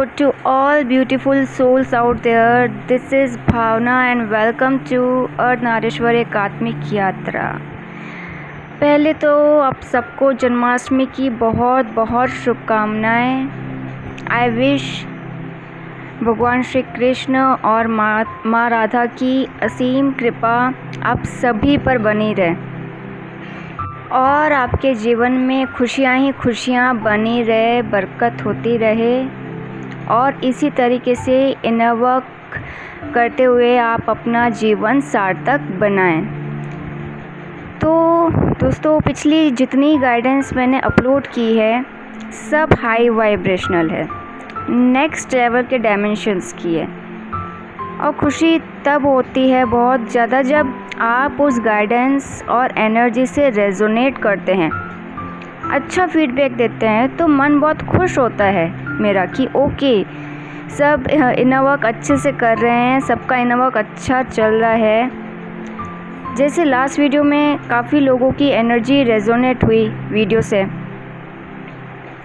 to all beautiful souls out there. This is Bhavna and welcome to Ardhanarishvara एकात्मिक यात्रा। पहले तो आप सबको जन्माष्टमी की बहुत बहुत शुभकामनाएं। आई विश भगवान श्री कृष्ण और माँ राधा की असीम कृपा आप सभी पर बनी रहे और आपके जीवन में खुशियाँ ही खुशियाँ बनी रहे, बरकत होती रहे और इसी तरीके से इनर वर्क करते हुए आप अपना जीवन सार्थक बनाएं। तो दोस्तों, पिछली जितनी गाइडेंस मैंने अपलोड की है सब हाई वाइब्रेशनल है, नेक्स्ट लेवल के डायमेंशंस की है और खुशी तब होती है बहुत ज़्यादा जब आप उस गाइडेंस और एनर्जी से रेजोनेट करते हैं, अच्छा फीडबैक देते हैं तो मन बहुत खुश होता है मेरा कि ओके सब इनर वर्क अच्छे से कर रहे हैं, सबका इनर वर्क अच्छा चल रहा है। जैसे लास्ट वीडियो में काफ़ी लोगों की एनर्जी रेजोनेट हुई वीडियो से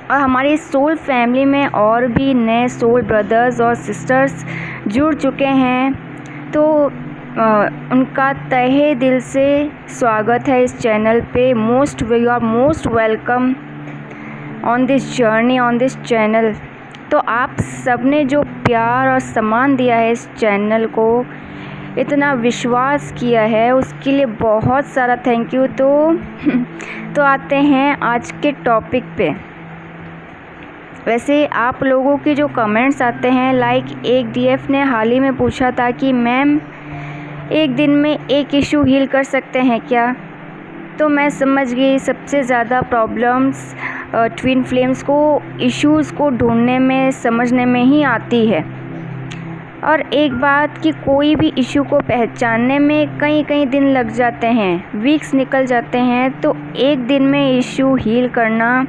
और हमारी सोल फैमिली में और भी नए सोल ब्रदर्स और सिस्टर्स जुड़ चुके हैं, तो उनका तहे दिल से स्वागत है इस चैनल पे। You are most welcome on this journey on this channel. तो आप सबने जो प्यार और सम्मान दिया है इस चैनल को, इतना विश्वास किया है, उसके लिए बहुत सारा थैंक यू। तो आते हैं आज के टॉपिक पे। वैसे आप लोगों के जो कमेंट्स आते हैं, लाइक एक डीएफ ने हाल ही में पूछा था कि मैम एक दिन में एक इशू हील कर सकते हैं क्या, तो मैं समझ गई सबसे ज़्यादा प्रॉब्लम्स ट्विन फ्लेम्स को इश्यूज़ को ढूंढने में समझने में ही आती है। और एक बात कि कोई भी इशू को पहचानने में कई दिन लग जाते हैं, वीक्स निकल जाते हैं, तो एक दिन में इशू हील करना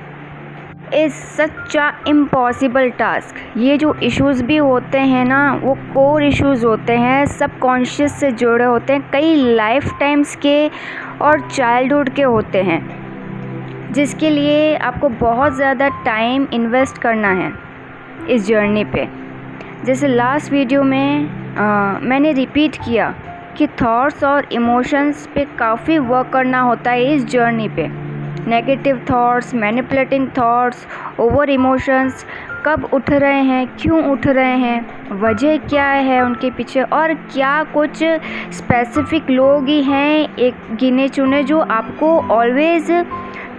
is such a impossible task. ये जो इश्यूज़ भी होते हैं ना, वो कोर इश्यूज़ होते हैं, सबकॉन्शियस से जुड़े होते हैं, कई लाइफ टाइम्स के और चाइल्डहुड के होते हैं, जिसके लिए आपको बहुत ज़्यादा टाइम इन्वेस्ट करना है इस जर्नी पे। जैसे लास्ट वीडियो में मैंने रिपीट किया कि थॉट्स और इमोशंस पे काफ़ी वर्क करना होता है इस जर्नी पे। Negative thoughts, manipulating thoughts, over emotions कब उठ रहे हैं, क्यों उठ रहे हैं, वजह क्या है उनके पीछे, और क्या कुछ स्पेसिफिक लोग ही हैं एक गिने चुने जो आपको ऑलवेज़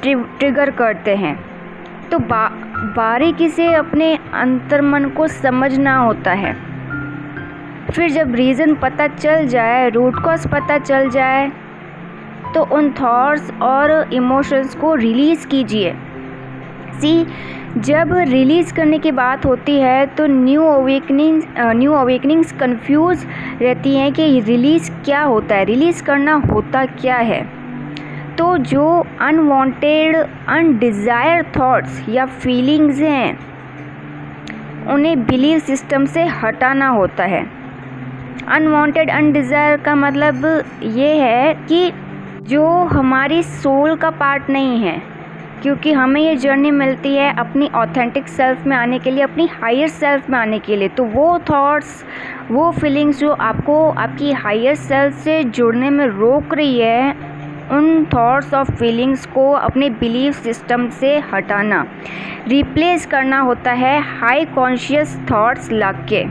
ट्रिगर करते हैं। तो बारीकी से अपने अंतर्मन को समझना होता है। फिर जब रीज़न पता चल जाए, रूट कॉज पता चल जाए, तो उन थॉट्स और इमोशंस को रिलीज़ कीजिए। जब रिलीज़ करने की बात होती है तो न्यू अवेकनिंग्स कंफ्यूज रहती हैं कि रिलीज़ क्या होता है, रिलीज़ करना होता क्या है। तो जो अनवांटेड अनडिज़ायर थॉट्स या फीलिंग्स हैं, उन्हें बिलीव सिस्टम से हटाना होता है। अनवांटेड अनडिज़ायर का मतलब ये है कि जो हमारी सोल का पार्ट नहीं है, क्योंकि हमें ये जर्नी मिलती है अपनी ऑथेंटिक सेल्फ में आने के लिए, अपनी हायर सेल्फ में आने के लिए। तो वो थॉट्स, वो फीलिंग्स जो आपको आपकी हायर सेल्फ से जुड़ने में रोक रही है, उन थॉट्स और फीलिंग्स को अपने बिलीफ सिस्टम से हटाना, रिप्लेस करना होता है हाई कॉन्शियस थॉट्स लाके।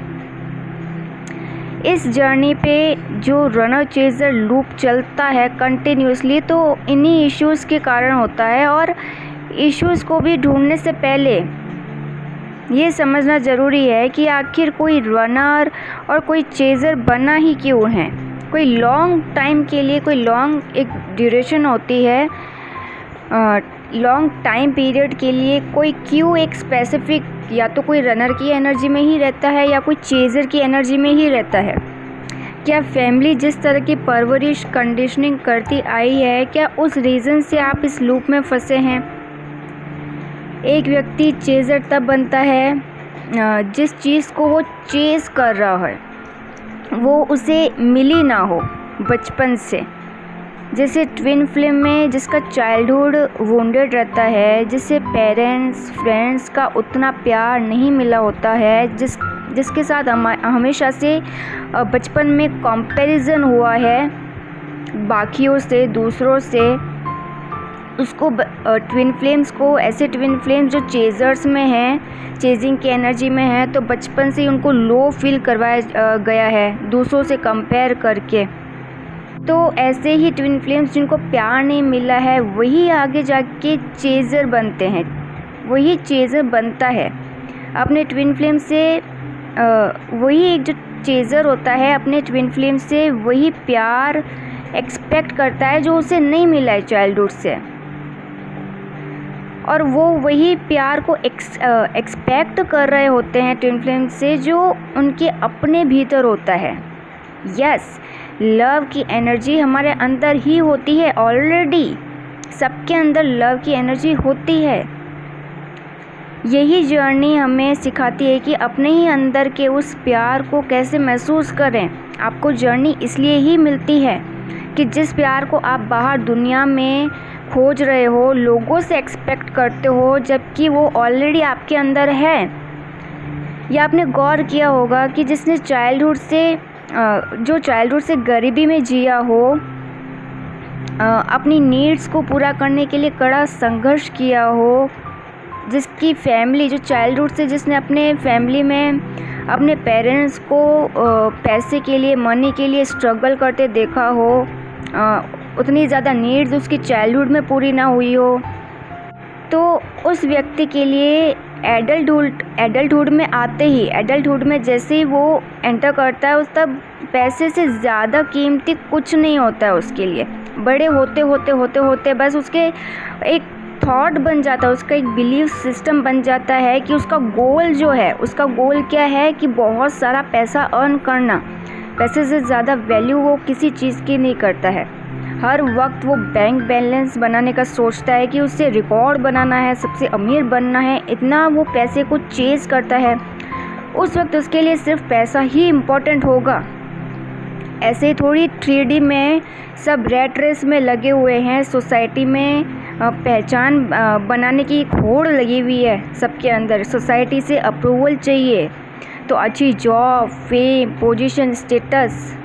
इस जर्नी पे जो रनर चेजर लूप चलता है कंटिन्यूसली, तो इन्हीं इश्यूज़ के कारण होता है। और इश्यूज़ को भी ढूंढने से पहले ये समझना ज़रूरी है कि आखिर कोई रनर और कोई चेजर बना ही क्यों है। कोई लॉन्ग टाइम के लिए, कोई लॉन्ग एक ड्यूरेशन होती है, लॉन्ग टाइम पीरियड के लिए कोई क्यों एक स्पेसिफिक, या तो कोई रनर की एनर्जी में ही रहता है या कोई चेज़र की एनर्जी में ही रहता है। क्या फैमिली जिस तरह की परवरिश कंडीशनिंग करती आई है, क्या उस रीज़न से आप इस लूप में फंसे हैं। एक व्यक्ति चेज़र तब बनता है जिस चीज़ को वो चेज़ कर रहा है वो उसे मिली ना हो बचपन से, जैसे ट्विन फ्लेम में जिसका चाइल्डहुड वुंडेड रहता है, जिसे पेरेंट्स फ्रेंड्स का उतना प्यार नहीं मिला होता है, जिसके साथ हमेशा से बचपन में कंपैरिजन हुआ है बाकियों से, दूसरों से, उसको ट्विन फ्लेम्स को, ऐसे ट्विन फ्लेम्स जो चेजर्स में हैं, चेजिंग की एनर्जी में हैं, तो बचपन से ही उनको लो फील करवाया गया है दूसरों से कंपेयर करके। तो ऐसे ही ट्विन फ्लेम्स जिनको प्यार नहीं मिला है वही आगे जाके चेज़र बनते हैं, वही चेज़र बनता है अपने ट्विन फ्लेम से। वही एक जो चेज़र होता है अपने ट्विन फ्लेम से, वही प्यार एक्सपेक्ट करता है जो उसे नहीं मिला है चाइल्डहुड से, और वो वही प्यार को एक्सपेक्ट कर रहे होते हैं ट्विन फ्लेम से जो उनके अपने भीतर होता है। यस, लव की एनर्जी हमारे अंदर ही होती है, ऑलरेडी सबके अंदर लव की एनर्जी होती है। यही जर्नी हमें सिखाती है कि अपने ही अंदर के उस प्यार को कैसे महसूस करें। आपको जर्नी इसलिए ही मिलती है कि जिस प्यार को आप बाहर दुनिया में खोज रहे हो, लोगों से एक्सपेक्ट करते हो, जबकि वो ऑलरेडी आपके अंदर है। या आपने गौर किया होगा कि जिसने चाइल्डहुड से गरीबी में जिया हो, अपनी नीड्स को पूरा करने के लिए कड़ा संघर्ष किया हो, जिसकी फैमिली, जो चाइल्डहुड से जिसने अपने फैमिली में अपने पेरेंट्स को पैसे के लिए, मनी के लिए स्ट्रगल करते देखा हो, उतनी ज़्यादा नीड्स उसकी चाइल्डहुड में पूरी ना हुई हो, तो उस व्यक्ति के लिए एडल्टहुड में आते ही, एडल्टहुड में जैसे ही वो एंटर करता है, उस तब पैसे से ज़्यादा कीमती कुछ नहीं होता है उसके लिए। बड़े होते बस उसके एक थॉट बन जाता है, उसका एक बिलीफ सिस्टम बन जाता है कि उसका गोल जो है, उसका गोल क्या है कि बहुत सारा पैसा अर्न करना। पैसे से ज़्यादा वैल्यू वो किसी चीज़ की नहीं करता है। हर वक्त वो बैंक बैलेंस बनाने का सोचता है कि उससे रिकॉर्ड बनाना है, सबसे अमीर बनना है, इतना वो पैसे को चेज़ करता है। उस वक्त उसके लिए सिर्फ पैसा ही इम्पोर्टेंट होगा। ऐसे ही थोड़ी 3D में सब रैट रेस में लगे हुए हैं, सोसाइटी में पहचान बनाने की एक होड़ लगी हुई है सबके अंदर। सोसाइटी से अप्रूवल चाहिए, तो अच्छी जॉब, फेम, पोजीशन, स्टेटस,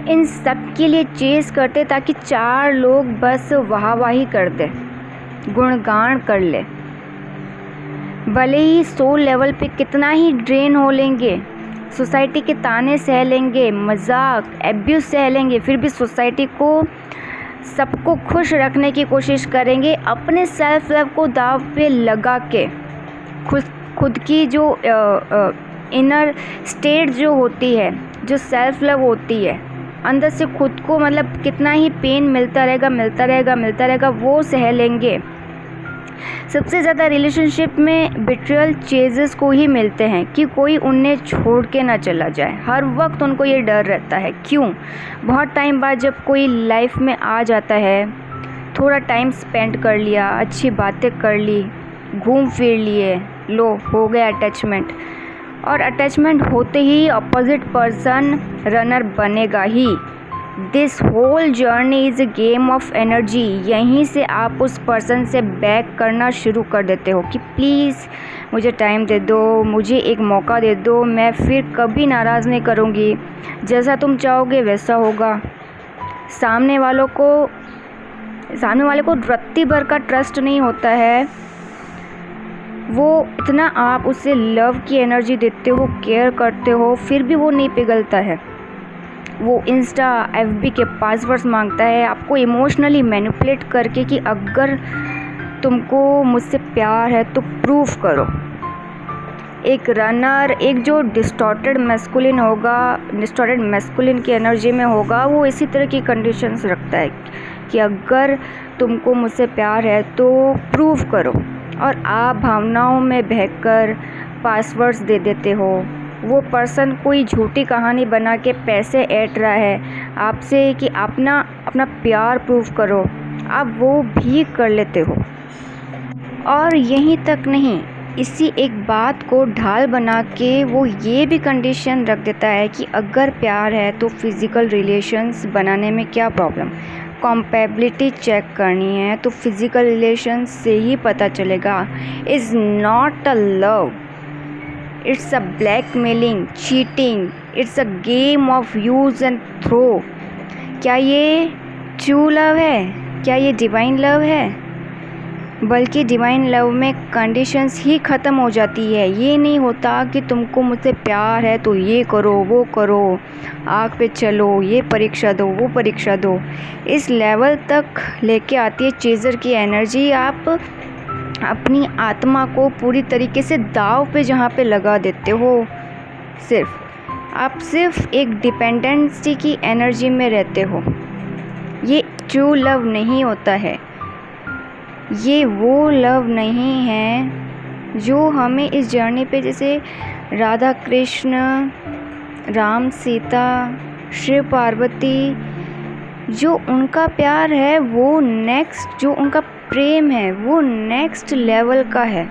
इन सब के लिए चेज़ करते ताकि 4 लोग बस वाहवाही कर दे, गुणगान कर ले। भले ही सोल लेवल पे कितना ही ड्रेन हो लेंगे, सोसाइटी के ताने सह लेंगे, मजाक, एब्यूज़ सह लेंगे, फिर भी सोसाइटी को, सबको खुश रखने की कोशिश करेंगे, अपने सेल्फ लव को दाव पे लगा के। खुद की जो इनर स्टेट जो होती है, जो सेल्फ लव होती है, अंदर से खुद को मतलब कितना ही पेन मिलता रहेगा, वो सह लेंगे। सबसे ज़्यादा रिलेशनशिप में बिट्रियल चेजेस को ही मिलते हैं कि कोई उन्हें छोड़ के ना चला जाए। हर वक्त उनको ये डर रहता है। क्यों? बहुत टाइम बाद जब कोई लाइफ में आ जाता है, थोड़ा टाइम स्पेंड कर लिया, अच्छी बातें कर ली, घूम फिर लिए, लो हो गया अटैचमेंट, और अटैचमेंट होते ही अपोजिट पर्सन रनर बनेगा ही। This whole journey is a game of energy. यहीं से आप उस पर्सन से बैक करना शुरू कर देते हो कि प्लीज़ मुझे टाइम दे दो, मुझे एक मौका दे दो, मैं फिर कभी नाराज़ नहीं करूँगी, जैसा तुम चाहोगे वैसा होगा। सामने वाले को रत्ती भर का ट्रस्ट नहीं होता है। वो इतना आप उसे लव की एनर्जी देते हो, केयर करते हो, फिर भी वो नहीं पिघलता है। वो इंस्टा FB के पासवर्ड्स मांगता है आपको इमोशनली मैनिपुलेट करके कि अगर तुमको मुझसे प्यार है तो प्रूफ करो। एक रनर, एक जो डिस्टॉर्टेड मैस्कुलिन की एनर्जी में होगा, वो इसी तरह की कंडीशंस रखता है कि अगर तुमको मुझसे प्यार है तो प्रूव करो, और आप भावनाओं में बहकर पासवर्ड्स दे देते हो। वो पर्सन कोई झूठी कहानी बना के पैसे ऐंठ रहा है आपसे कि अपना प्यार प्रूव करो, आप वो भी कर लेते हो। और यहीं तक नहीं, इसी एक बात को ढाल बना के वो ये भी कंडीशन रख देता है कि अगर प्यार है तो फिज़िकल रिलेशंस बनाने में क्या प्रॉब्लम, कॉम्पेबिलिटी चेक करनी है तो फिज़िकल रिलेशंस से ही पता चलेगा। Is not a love, it's a blackmailing, cheating, it's a game of use and throw. क्या ये ट्रू लव है? क्या ये डिवाइन लव है? बल्कि डिवाइन लव में कंडीशंस ही ख़त्म हो जाती है। ये नहीं होता कि तुमको मुझसे प्यार है तो ये करो वो करो, आग पे चलो, ये परीक्षा दो वो परीक्षा दो। इस लेवल तक लेके आती है चेज़र की एनर्जी। आप अपनी आत्मा को पूरी तरीके से दाव पे जहाँ पे लगा देते हो। आप सिर्फ एक डिपेंडेंसी की एनर्जी में रहते हो। ये ट्रू लव नहीं होता है। ये वो लव नहीं है जो हमें इस जर्नी पे, जैसे राधा कृष्ण, राम सीता, शिव पार्वती, जो उनका प्यार है वो नेक्स्ट, जो उनका प्रेम है वो नेक्स्ट लेवल का है।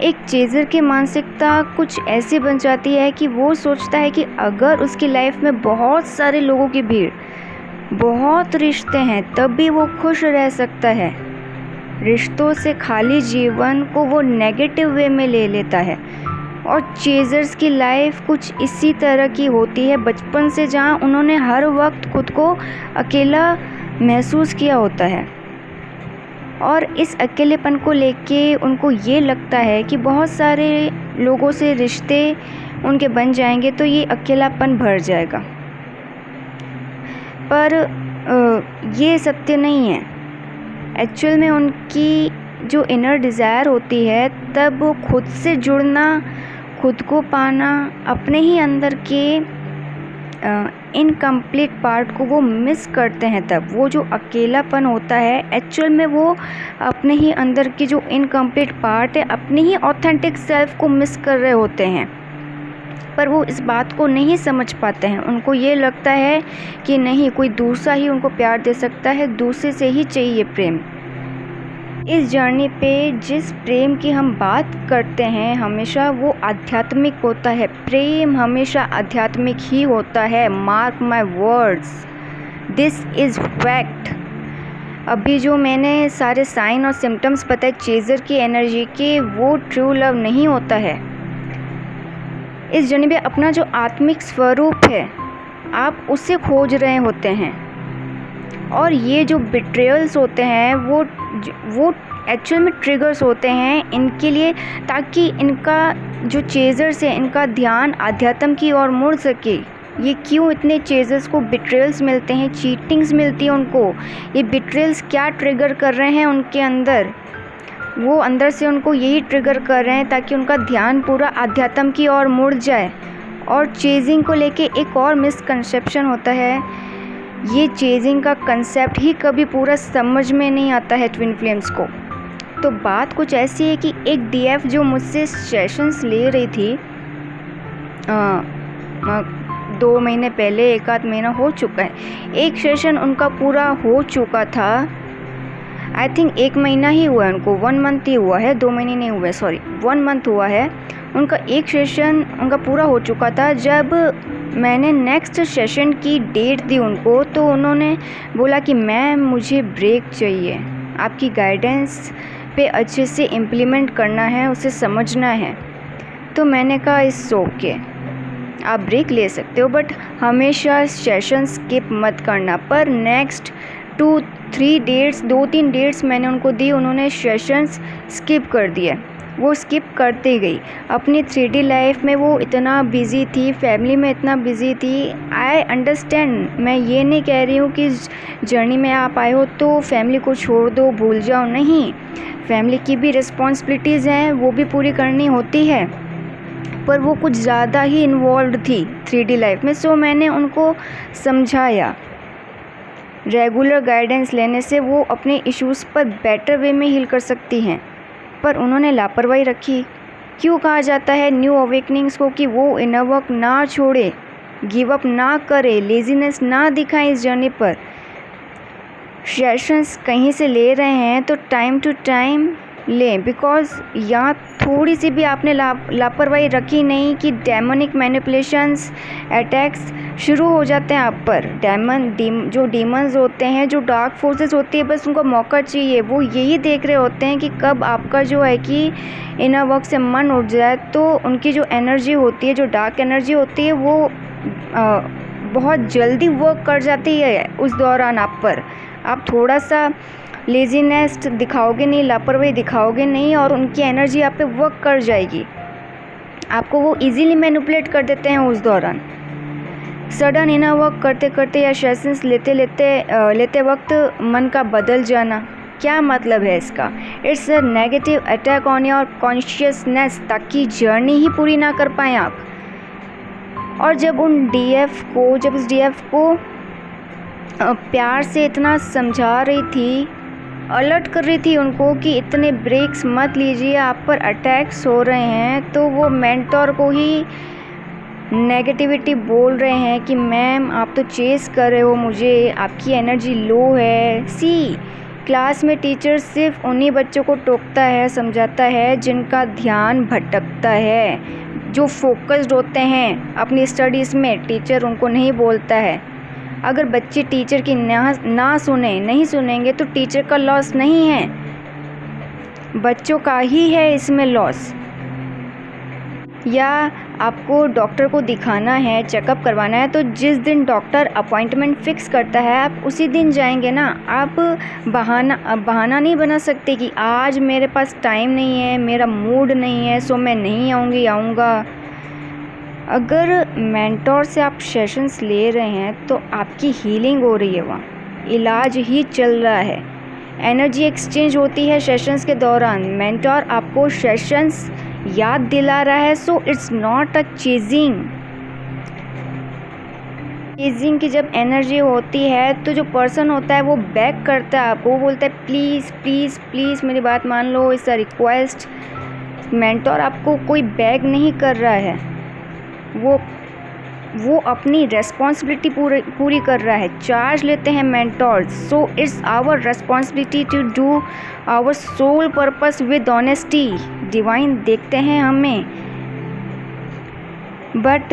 एक चेज़र की मानसिकता कुछ ऐसी बन जाती है कि वो सोचता है कि अगर उसकी लाइफ में बहुत सारे लोगों की भीड़, बहुत रिश्ते हैं, तब भी वो खुश रह सकता है। रिश्तों से खाली जीवन को वो नेगेटिव वे में ले लेता है। और चेज़र्स की लाइफ कुछ इसी तरह की होती है बचपन से, जहाँ उन्होंने हर वक्त खुद को अकेला महसूस किया होता है। और इस अकेलेपन को लेके उनको ये लगता है कि बहुत सारे लोगों से रिश्ते उनके बन जाएंगे तो ये अकेलापन भर जाएगा। पर ये सत्य नहीं है। एक्चुअल में उनकी जो इनर डिज़ायर होती है, तब वो खुद से जुड़ना, खुद को पाना, अपने ही अंदर के इनकम्प्लीट पार्ट को वो मिस करते हैं। तब वो जो अकेलापन होता है, एक्चुअल में वो अपने ही अंदर की जो इनकम्प्लीट पार्ट है, अपनी ही ऑथेंटिक सेल्फ को मिस कर रहे होते हैं। पर वो इस बात को नहीं समझ पाते हैं। उनको ये लगता है कि नहीं, कोई दूसरा ही उनको प्यार दे सकता है, दूसरे से ही चाहिए प्रेम। इस जर्नी पे जिस प्रेम की हम बात करते हैं, हमेशा वो आध्यात्मिक होता है। प्रेम हमेशा आध्यात्मिक ही होता है। Mark my words, this is fact. अभी जो मैंने सारे साइन और सिम्टम्स बताए चेज़र की एनर्जी के, वो ट्रू लव नहीं होता है। इस जर्नी पे अपना जो आत्मिक स्वरूप है, आप उसे खोज रहे होते हैं। और ये जो बिट्रेयल्स होते हैं वो एक्चुअल में ट्रिगर्स होते हैं इनके लिए, ताकि इनका जो चेज़र्स है, इनका ध्यान आध्यात्म की ओर मुड़ सके। ये क्यों इतने चेज़र्स को बिट्रेयल्स मिलते हैं, चीटिंग्स मिलती है उनको? ये बिट्रेयल्स क्या ट्रिगर कर रहे हैं उनके अंदर? वो अंदर से उनको यही ट्रिगर कर रहे हैं ताकि उनका ध्यान पूरा आध्यात्म की ओर मुड़ जाए। और चेजिंग को लेके एक और मिसकंसेप्शन होता है। ये चेजिंग का कंसेप्ट ही कभी पूरा समझ में नहीं आता है ट्विन फ्लेम्स को। तो बात कुछ ऐसी है कि एक डीएफ जो मुझसे सेशंस ले रही थी 2 महीने पहले, 1 आध महीना हो चुका है, एक सेशन उनका पूरा हो चुका था। आई थिंक 1 महीना ही हुआ है उनको, 1 मंथ ही हुआ है, 2 महीने नहीं हुए, सॉरी 1 मंथ हुआ है। उनका एक सेशन उनका पूरा हो चुका था। जब मैंने नेक्स्ट सेशन की डेट दी उनको, तो उन्होंने बोला कि मैम मुझे ब्रेक चाहिए, आपकी गाइडेंस पे अच्छे से इम्प्लीमेंट करना है, उसे समझना है। तो मैंने कहा इट्स ओके, आप ब्रेक ले सकते हो, बट हमेशा सेशन स्किप मत करना। पर नेक्स्ट 2-3 डेट्स, 2-3 डेट्स मैंने उनको दी, उन्होंने सेशंस स्किप कर दिए। वो स्किप करते गई। अपनी 3D लाइफ में वो इतना बिज़ी थी, फैमिली में इतना बिज़ी थी। आई अंडरस्टैंड, मैं ये नहीं कह रही हूँ कि जर्नी में आप आए हो तो फैमिली को छोड़ दो, भूल जाओ, नहीं। फैमिली की भी रिस्पॉन्सिबिलिटीज़ हैं, वो भी पूरी करनी होती है। पर वो कुछ ज़्यादा ही इन्वॉल्व थी 3D लाइफ में। सो मैंने उनको समझाया, रेगुलर गाइडेंस लेने से वो अपने इश्यूज़ पर बेटर वे में हील कर सकती हैं। पर उन्होंने लापरवाही रखी। क्यों कहा जाता है न्यू अवेकनिंग्स को कि वो इनर वर्क ना छोड़े, गिव अप ना करे, लेजीनेस ना दिखाएं इस जर्नी पर। सेशंस कहीं से ले रहे हैं तो टाइम टू टाइम लें, बिकॉज़ यहाँ थोड़ी सी भी आपने लापरवाही रखी नहीं कि डेमोनिक मैनिपुलेशंस, अटैक्स शुरू हो जाते हैं आप पर। जो डीमंस होते हैं, जो डार्क फोर्सेस होती है, बस उनको मौका चाहिए। वो यही देख रहे होते हैं कि कब आपका जो है कि इनर वर्क से मन उठ जाए, तो उनकी जो एनर्जी होती है, जो डार्क एनर्जी होती है, वो बहुत जल्दी वर्क कर जाती है उस दौरान आप पर। आप थोड़ा सा लेजीनेस दिखाओगे नहीं, लापरवाही दिखाओगे नहीं, और उनकी एनर्जी आप पे वर्क कर जाएगी। आपको वो इजीली मैनिपुलेट कर देते हैं उस दौरान। सडन इनर वर्क करते करते या सेशंस लेते वक्त मन का बदल जाना, क्या मतलब है इसका? It's a negative attack on your consciousness, ताकि जर्नी ही पूरी ना कर पाएँ आप। और जब इस डीएफ को प्यार से इतना समझा रही थी, अलर्ट कर रही थी उनको कि इतने ब्रेक्स मत लीजिए, आप पर अटैक्स हो रहे हैं, तो वो मेंटोर को ही नेगेटिविटी बोल रहे हैं कि मैम आप तो चेस कर रहे हो मुझे, आपकी एनर्जी लो है। क्लास में टीचर सिर्फ उन्हीं बच्चों को टोकता है, समझाता है जिनका ध्यान भटकता है, जो फोकस्ड होते हैं अपनी स्टडीज़ में। टीचर उनको नहीं बोलता है। अगर बच्चे टीचर की नहीं सुनेंगे तो टीचर का लॉस नहीं है, बच्चों का ही है इसमें लॉस। या आपको डॉक्टर को दिखाना है, चेकअप करवाना है, तो जिस दिन डॉक्टर अपॉइंटमेंट फ़िक्स करता है आप उसी दिन जाएंगे ना। आप बहाना नहीं बना सकते कि आज मेरे पास टाइम नहीं है, मेरा मूड नहीं है, सो मैं नहीं आऊँगा। अगर मेंटोर से आप सेशंस ले रहे हैं तो आपकी हीलिंग हो रही है, वहाँ इलाज ही चल रहा है, एनर्जी एक्सचेंज होती है सेशंस के दौरान। मेंटोर आपको सेशंस याद दिला रहा है, so it's not a chasing की जब एनर्जी होती है तो जो पर्सन होता है वो बैक करता है आपको, वो बोलता है प्लीज़ प्लीज़ प्लीज़ मेरी बात मान लो, इट्स अ रिक्वेस्ट। मेंटोर आपको कोई बैक नहीं कर रहा है, वो अपनी रेस्पॉन्सिबिलिटी पूरी कर रहा है, चार्ज लेते हैं mentors. So it's our responsibility to do our soul purpose with honesty. Divine देखते हैं हमें, बट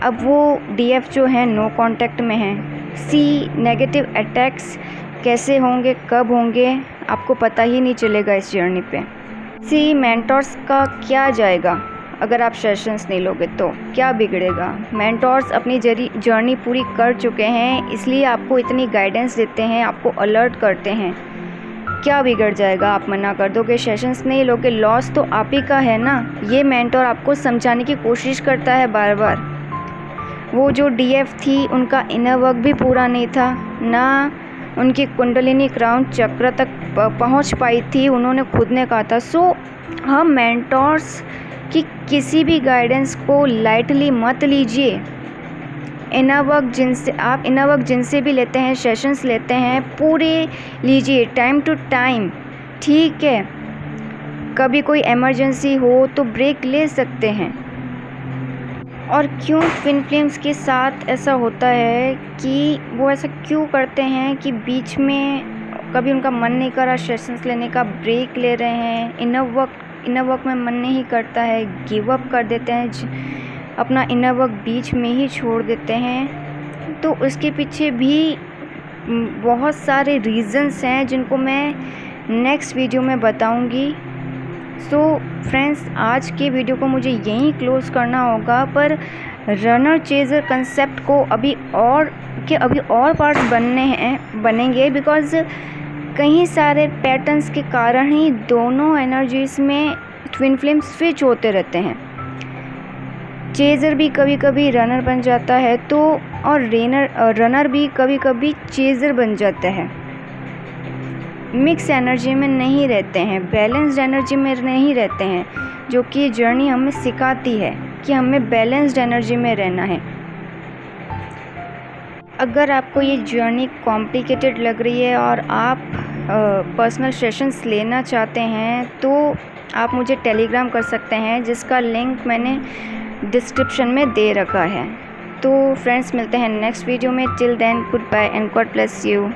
अब वो डीएफ जो है नो कांटेक्ट में है। नेगेटिव अटैक्स कैसे होंगे, कब होंगे, आपको पता ही नहीं चलेगा इस जर्नी पे। मेंटोर्स का क्या जाएगा अगर आप सेशंस नहीं लोगे तो क्या बिगड़ेगा? मेंटोर्स अपनी जर्नी पूरी कर चुके हैं, इसलिए आपको इतनी गाइडेंस देते हैं, आपको अलर्ट करते हैं। क्या बिगड़ जाएगा? आप मना कर दोगे, सेशंस नहीं लोगे, लॉस तो आप ही का है ना। ये मेंटोर आपको समझाने की कोशिश करता है बार बार। वो जो डीएफ थी उनका इनर वर्क भी पूरा नहीं था, ना उनकी कुंडलिनी क्राउन चक्र तक पहुंच पाई थी, उन्होंने खुद ने कहा था। सो हम मेंटोर्स कि किसी भी गाइडेंस को लाइटली मत लीजिए। इनर वर्क जिनसे भी लेते हैं, सेशंस लेते हैं, पूरे लीजिए टाइम टू टाइम, ठीक है। कभी कोई इमरजेंसी हो तो ब्रेक ले सकते हैं। और क्यों ट्विन फ्लेम्स के साथ ऐसा होता है कि वो ऐसा क्यों करते हैं कि बीच में कभी उनका मन नहीं करा सेशंस लेने का, ब्रेक ले रहे हैं, इनर वर्क में मन नहीं करता है, गिव अप कर देते हैं, अपना इनर वर्क बीच में ही छोड़ देते हैं। तो उसके पीछे भी बहुत सारे रीज़न्स हैं जिनको मैं नेक्स्ट वीडियो में बताऊंगी। सो फ्रेंड्स, आज के वीडियो को मुझे यहीं क्लोज़ करना होगा, पर रनर चेज़र कंसेप्ट को अभी और पार्ट्स बनेंगे, बिकॉज़ कई सारे पैटर्न्स के कारण ही दोनों एनर्जीज़ में ट्विन फ्लेम स्विच होते रहते हैं। चेज़र भी कभी कभी रनर बन जाता है, तो और रनर भी कभी कभी चेज़र बन जाता है। मिक्स एनर्जी में नहीं रहते हैं, बैलेंस्ड एनर्जी में नहीं रहते हैं, जो कि जर्नी हमें सिखाती है कि हमें बैलेंस्ड एनर्जी में रहना है। अगर आपको ये जर्नी कॉम्प्लिकेटेड लग रही है और आप पर्सनल सेशंस लेना चाहते हैं, तो आप मुझे टेलीग्राम कर सकते हैं, जिसका लिंक मैंने डिस्क्रिप्शन में दे रखा है। तो फ्रेंड्स, मिलते हैं नेक्स्ट वीडियो में। Till then, good bye and God bless you.